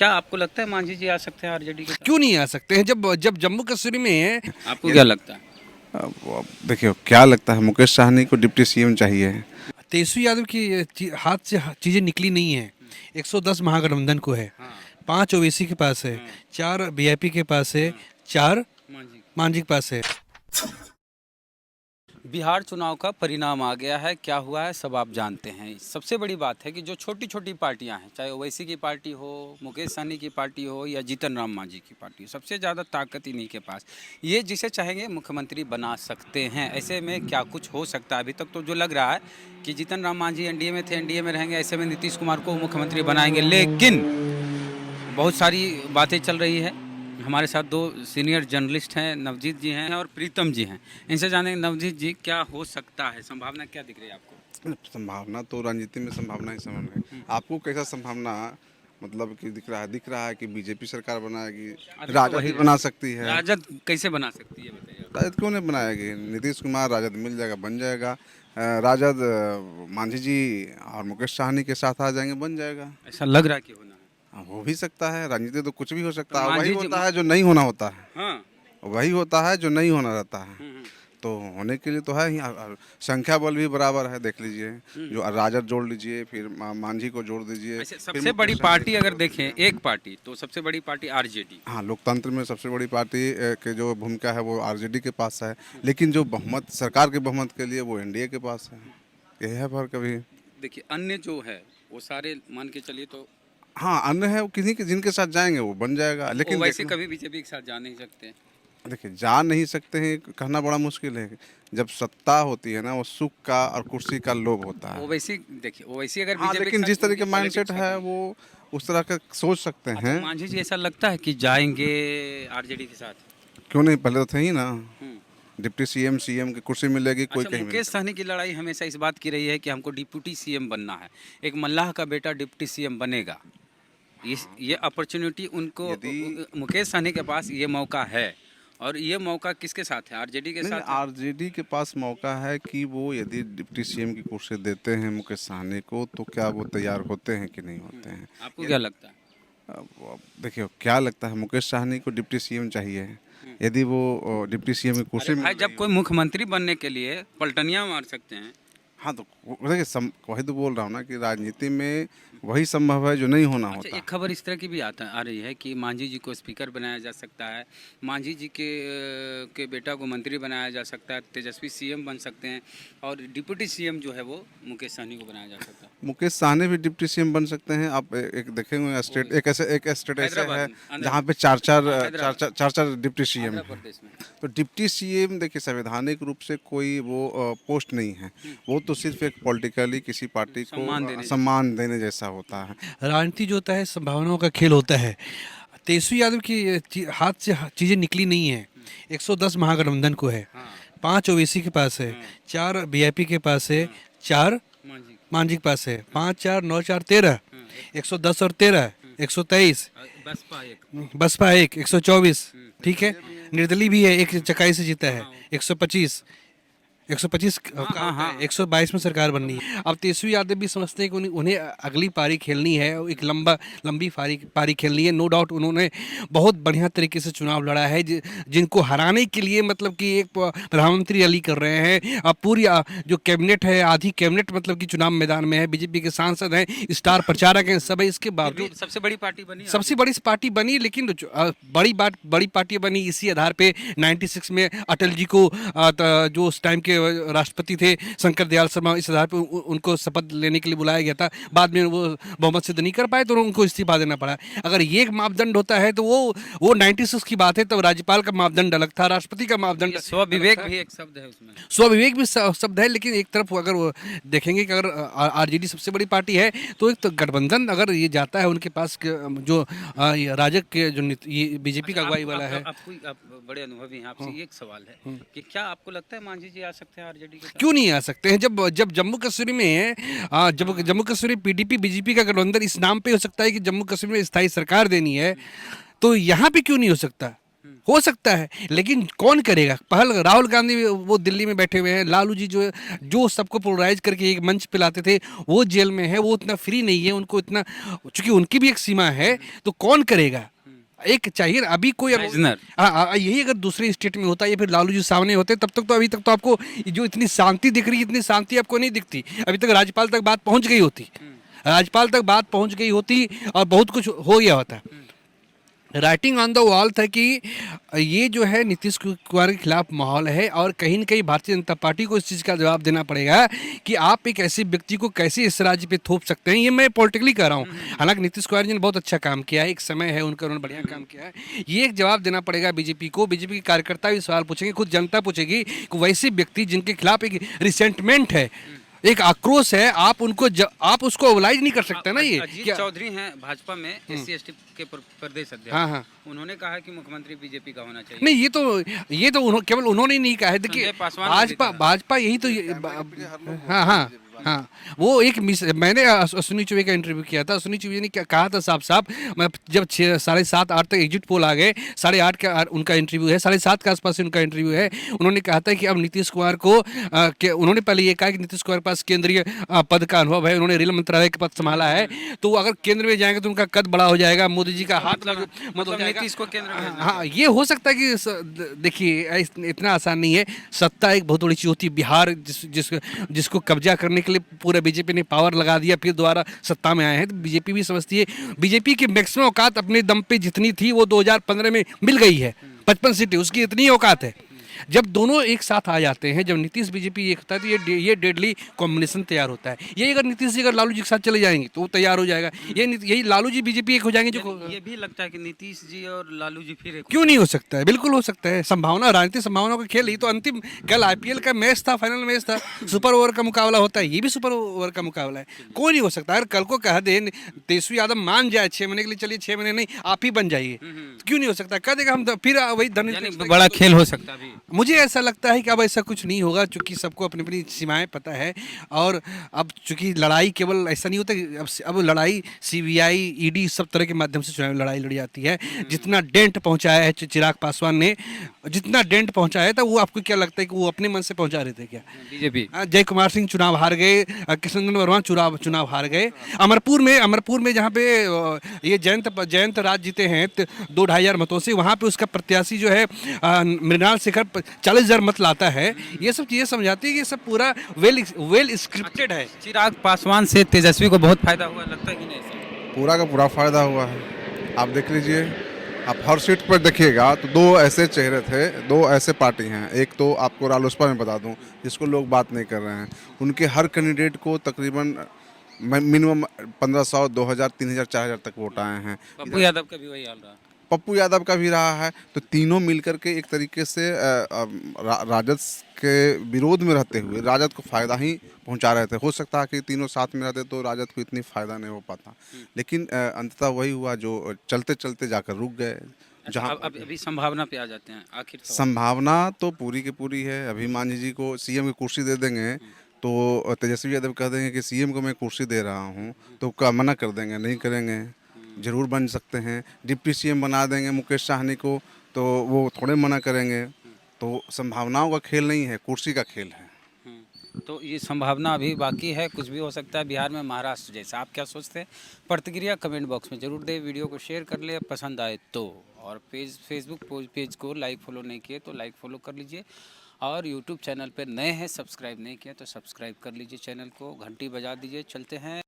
क्या आपको लगता है मांझी जी आ सकते हैं आरजेडी के साथ? क्यों नहीं आ सकते हैं? जब जब जम्मू कश्मीर में है। आपको क्या लगता है? अब देखिए क्या लगता है, मुकेश साहनी को डिप्टी सीएम चाहिए। तेजस्वी यादव की हाथ से चीजें निकली नहीं है। 110 महागठबंधन को है, 5 ओवैसी के पास है, 4 वीआईपी के पास है, 4 मांझी। मांझी के पास है। बिहार चुनाव का परिणाम आ गया है, क्या हुआ है सब आप जानते हैं। सबसे बड़ी बात है कि जो छोटी छोटी पार्टियां हैं, चाहे ओवैसी की पार्टी हो, मुकेश सहनी की पार्टी हो या जीतन राम मांझी की पार्टी हो, सबसे ज़्यादा ताकत इन्हीं के पास। ये जिसे चाहेंगे मुख्यमंत्री बना सकते हैं। ऐसे में क्या कुछ हो सकता है? अभी तक तो जो लग रहा है कि जीतन राम मांझी एनडीए में थे, एनडीए में रहेंगे, ऐसे में नीतीश कुमार को मुख्यमंत्री बनाएंगे। लेकिन बहुत सारी बातें चल रही है। हमारे साथ दो सीनियर जर्नलिस्ट हैं, नवजीत जी हैं और प्रीतम जी हैं। इनसे जानेंगे, नवजीत जी क्या हो सकता है, संभावना क्या दिख रही है आपको? संभावना तो राजनीति में संभावना ही संभावना है। आपको कैसा संभावना मतलब कि दिख रहा है कि बीजेपी सरकार बनाएगी, राजद ही बना सकती है। राजद कैसे बना सकती है बताइए? राजद क्यों नहीं बनाएगी? नीतीश कुमार राजद मिल जाएगा, बन जाएगा। राजद मांझी जी और मुकेश साहनी के साथ आ जाएंगे, बन जाएगा। ऐसा लग रहा है कि होना है। हाँ, हो भी सकता है। राजनीति तो कुछ भी हो सकता है। मांझी वही जी- होता है जो नहीं होना होता है। हाँ। वही होता है जो नहीं होना रहता है। तो होने के लिए तो है ही। और संख्या बल भी बराबर है, देख लीजिए। जो राजद जोड़ लीजिए, फिर मांझी को जोड़ दीजिए। ऐसे फिर सबसे बड़ी मुकेश पार्टी अगर देखें, एक पार्टी तो सबसे बड़ी पार्टी आरजेडी। हाँ, लोकतंत्र में सबसे बड़ी पार्टी के जो भूमिका है वो आरजेडी के पास है। लेकिन जो बहुमत सरकार के बहुमत के लिए वो एनडीए के पास है। यही है फर्क अभी। देखिए अन्य जो है वो सारे मान के चलिए तो हाँ, अन्य है वो किन्हीं के जिनके साथ जाएंगे वो बन जाएगा। लेकिन वैसे कभी बीजेपी के साथ जा नहीं सकते। देखिए जा नहीं सकते हैं कहना बड़ा मुश्किल है। जब सत्ता होती है ना, वो सुख का और कुर्सी का लोभ होता है। ओवैसी देखिए, ओवैसी अगर हाँ, बीजेपी लेकिन जिस तरीके माइंडसेट है वो उस तरह का सोच सकते हैं। मांझी जी ऐसा लगता है कि जाएंगे आरजेडी के साथ? क्यों नहीं, पहले तो थे ही ना। हम्म। डिप्टी सीएम सीएम की कुर्सी मिलेगी, कोई अच्छा, कहीं मुकेश सहनी की लड़ाई हमेशा इस बात की रही है कि हमको डिप्टी सीएम बनना है, एक मल्लाह का बेटा डिप्टी सीएम बनेगा। ये अपॉर्चुनिटी उनको मुकेश सहनी के पास ये मौका है। और ये मौका किसके साथ है? आरजेडी के नहीं, साथ है? आरजेडी के पास मौका है कि वो यदि डिप्टी सीएम की कुर्सी देते हैं मुकेश सहनी को, तो क्या वो तैयार होते हैं कि नहीं होते हैं। आपको क्या लगता है? अब देखिए क्या लगता है, मुकेश सहनी को डिप्टी सीएम चाहिए। यदि वो डिप्टी सीएम की कुर्सी भाई, में जब कोई मुख्यमंत्री बनने के लिए पलटनियां मार सकते हैं। हाँ, तो देखिए वही तो बोल रहा हूँ ना कि राजनीति में वही संभव है जो नहीं होना अच्छा, होता। एक खबर इस तरह की भी आ रही है कि मांझी जी को स्पीकर बनाया जा सकता है, मांझी जी के बेटा को मंत्री बनाया जा सकता है, तेजस्वी सीएम बन सकते हैं, और डिप्टी सीएम जो है वो मुकेश सहनी को बनाया जा सकता है। मुकेश सहनी भी डिप्टी सीएम बन सकते हैं। आप एक देखेंगे स्टेट, एक स्टेट ऐसे हैदराबाद है में, जहाँ पे चार हैदराबाद। चार डिप्टी सीएम आंध्र है। प्रदेश में। तो डिप्टी सीएम देखिए संवैधानिक रूप से कोई वो पोस्ट नहीं है। वो तो सिर्फ एक पॉलिटिकली किसी पार्टी को सम्मान देने जैसा होता है। राजनीति जो होता है संभावनाओं का खेल होता है। तेजस्वी यादव की हाथ से चीजें निकली नहीं है। 110 महागठबंधन को है, 5 ओवैसी के पास है, 4 वीआईपी के पास है, 4 मांझी के पास है, 5 4 9 4 13, 110 और 13 123, बसपा 1 124। ठीक है, निर्दलीय भी है, एक चकाई से जीता है, 125 125 का 122 में सरकार बननी है। अब तेजस्वी यादव भी समझते हैं कि उन्हें अगली पारी खेलनी है, एक लंबी पारी खेलनी है। नो डाउट उन्होंने बहुत बढ़िया तरीके से चुनाव लड़ा है, जिनको हराने के लिए मतलब कि एक प्रधानमंत्री रैली कर रहे हैं। अब पूरी जो कैबिनेट है, आधी कैबिनेट मतलब कि चुनाव मैदान में है, बीजेपी के सांसद हैं, स्टार प्रचारक हैं, सब है। इसके बावजूद सबसे बड़ी पार्टी बनी, सबसे बड़ी पार्टी बनी। लेकिन बड़ी पार्टी बनी इसी आधार पे 96 में अटल जी को जो उस टाइम के राष्ट्रपति थे शंकर दयाल शर्मा, इस आधार पे उनको शपथ लेने के लिए बुलाया गया था। बाद में वो बहुमत सिद्ध नहीं कर पाए तो उनको इस्तीफा देना पड़ा। अगर ये एक मापदंड होता है तो वो 96 की बात है, तब राज्यपाल का मापदंड अलग था, राष्ट्रपति का मापदंड। स्वविवेक भी एक शब्द है उसमें, स्वविवेक भी शब्द है। लेकिन एक तरफ अगर वो देखेंगे कि अगर आरजेडी सबसे बड़ी पार्टी है तो एक तो गठबंधन अगर ये जाता है उनके पास जो राजग के जो ये बीजेपी का अगुवाई वाला है। आप बड़े अनुभवी हैं, आपसे एक सवाल है कि क्या आपको लगता है मांझी जी आ सकते हैं आरजेडी के साथ? क्यों नहीं आ सकते हैं? जब जम्मू कश्मीर में है, जब जम्मू कश्मीर पीडीपी बीजेपी का गठबंधन इस नाम पे हो सकता है कि जम्मू कश्मीर में स्थायी सरकार देनी है, तो यहाँ पे क्यों नहीं हो सकता? हो सकता है, लेकिन कौन करेगा? पहल राहुल गांधी वो दिल्ली में बैठे हुए हैं, लालू जी जो सबको पोलराइज करके एक मंच पे लाते थे वो जेल में है, वो उतना फ्री नहीं है, उनको इतना, चूंकि उनकी भी एक सीमा है, तो कौन करेगा? एक चाहिए ना, अभी कोई Prisoner। यही अगर दूसरे स्टेट में होता या फिर लालू जी सामने होते तब तक तो, अभी तक तो आपको जो इतनी शांति दिख रही है, इतनी शांति आपको नहीं दिखती। अभी तक राज्यपाल तक बात पहुंच गई होती, राज्यपाल तक बात पहुंच गई होती और बहुत कुछ हो गया होता। राइटिंग ऑन द वॉल था कि ये जो है नीतीश कुमार के खिलाफ माहौल है और कहीं न कहीं भारतीय जनता पार्टी को इस चीज़ का जवाब देना पड़ेगा कि आप एक ऐसे व्यक्ति को कैसे इस राज्य पे थोप सकते हैं। ये मैं पॉलिटिकली कह रहा हूँ, हालांकि नीतीश कुमार जी ने बहुत अच्छा काम किया है, एक समय है उनका, उन्होंने बढ़िया काम किया है। ये एक जवाब देना पड़ेगा बीजेपी को। बीजेपी के कार्यकर्ता भी सवाल पूछेंगे, खुद जनता पूछेगी कि वैसे व्यक्ति जिनके खिलाफ एक रिसेंटमेंट है, एक आक्रोश है, आप उसको ओबलाइज नहीं कर सकते ना। ये अजीत क्या? चौधरी हैं भाजपा में SC ST के प्रदेश अध्यक्ष। हाँ, हाँ। उन्होंने कहा कि मुख्यमंत्री बीजेपी का होना चाहिए। नहीं, ये तो केवल उन्होंने नहीं कहा है। देखिए, संजय पासवान ने भी कहा। भाजपा यही तो हाँ, हाँ, हाँ। वो एक मैंने अश्विनी चौबे का इंटरव्यू किया था, अश्विनी चौबे ने क्या कहा था साफ साफ, मैं जब 7:30-8 तक एग्जिट पोल आ गए, 8:30 का उनका इंटरव्यू है, 7:30 के आसपास उनका इंटरव्यू है। उन्होंने कहा था कि अब नीतीश कुमार को उन्होंने पहले ये कहा कि नीतीश कुमार के पास केंद्रीय पद का अनुभव है, उन्होंने रेल मंत्रालय का पद संभाला है, तो अगर केंद्र में जाएंगे तो उनका कद बड़ा हो जाएगा, मोदी जी का हाथ मत हो जाएगा। नीतीश को केंद्र में हाँ, ये हो सकता है कि देखिए इतना आसान नहीं है। सत्ता एक बहुत बड़ी चीज होती है। बिहार जिसको कब्जा करने के लिए पूरा बीजेपी ने पावर लगा दिया, फिर दोबारा सत्ता में आए हैं, तो बीजेपी भी समझती है बीजेपी की मैक्सिमम औकात अपने दम पे जितनी थी वो 2015 में मिल गई है। 55 सीटें उसकी इतनी औकात है। जब दोनों एक साथ आ जाते हैं, जब नीतीश बीजेपी एक होता है, तो ये डेडली कॉम्बिनेशन तैयार होता है। यही अगर नीतीश जी अगर लालू जी के साथ चले जाएंगे तो वो तैयार हो जाएगा। यही लालू जी बीजेपी एक हो जाएंगे जो ये भी लगता है कि नीतीश जी और लालू जी फिर एक क्यों नहीं हो सकता है? बिल्कुल हो सकता है। संभावना, राजनीतिक संभावनाओं का खेल। ही तो अंतिम कल IPL का मैच था, फाइनल मैच था, सुपर ओवर का मुकाबला होता है, ये भी सुपर ओवर का मुकाबला है। कोई नहीं हो सकता। अगर कल को कह दे तेजस्वी यादव मान जाए 6 महीने के लिए, चलिए 6 महीने नहीं आप ही बन जाइए, तो क्यों नहीं हो सकता? कह देगा हम फिर वही बड़ा खेल हो सकता है। मुझे ऐसा लगता है कि अब ऐसा कुछ नहीं होगा, क्योंकि सबको अपनी अपनी सीमाएं पता है। और अब चूंकि लड़ाई केवल ऐसा नहीं होता कि अब लड़ाई CBI ED सब तरह के माध्यम से चुनावी लड़ाई लड़ी जाती है। जितना डेंट पहुंचाया है चिराग पासवान ने, जितना डेंट पहुंचाया था, वो आपको क्या लगता है कि वो अपने मन से पहुंचा रहे थे क्या? बीजेपी जय कुमार सिंह चुनाव हार गए, कृष्णनंदन वर्मा चुनाव हार गए। अमरपुर में जहाँ पे ये जयंत राज जीते हैं 2-2.5 मतों से, वहाँ पे उसका प्रत्याशी जो है मृणाल शेखर 40,000 मत लाता है। ये सब चीजें समझाती है कि ये सब पूरा वेल स्क्रिप्टेड है। चिराग पासवान से तेजस्वी को बहुत फायदा हुआ लगता है कि नहीं? पूरा का पूरा फायदा हुआ है। आप देख लीजिए, आप हर सीट पर देखिएगा तो 2 ऐसे चेहरे थे, 2 ऐसे पार्टी हैं। एक तो आपको रालोसपा में बता दूं, जिसको लोग बात नहीं कर रहे हैं, उनके हर कैंडिडेट को तकरीबन मिनिमम 1500, 2000, 3000, 4000 तक वोट आए हैं। पप्पू यादव का भी वही हाल रहा। पप्पू यादव का भी रहा है। तो तीनों मिलकर के एक तरीके से राजद के विरोध में रहते हुए राजद को फायदा ही पहुंचा रहे थे। हो सकता है कि तीनों साथ में रहते तो राजद को इतनी फायदा नहीं हो पाता, लेकिन अंततः वही हुआ जो चलते चलते जाकर रुक गए। जहाँ अभी संभावना पे आ जाते हैं। आखिर संभावना तो पूरी की पूरी है। अभी मान जी को CM की कुर्सी दे देंगे तो तेजस्वी यादव कह देंगे कि CM को मैं कुर्सी दे रहा हूँ, तो क्या मना कर देंगे? नहीं करेंगे, जरूर बन सकते हैं। डिप्टी CM बना देंगे मुकेश साहनी को, तो वो थोड़े मना करेंगे। तो संभावनाओं का खेल नहीं है, कुर्सी का खेल है। तो ये संभावना अभी बाकी है, कुछ भी हो सकता है बिहार में, महाराष्ट्र जैसा। आप क्या सोचते हैं? प्रतिक्रिया कमेंट बॉक्स में जरूर दें। वीडियो को शेयर कर ले पसंद आए तो, और फेसबुक पेज को लाइक फॉलो नहीं किए तो लाइक फॉलो कर लीजिए, और यूट्यूब चैनल पर नए हैं सब्सक्राइब नहीं किया तो सब्सक्राइब कर लीजिए चैनल को, घंटी बजा दीजिए। चलते हैं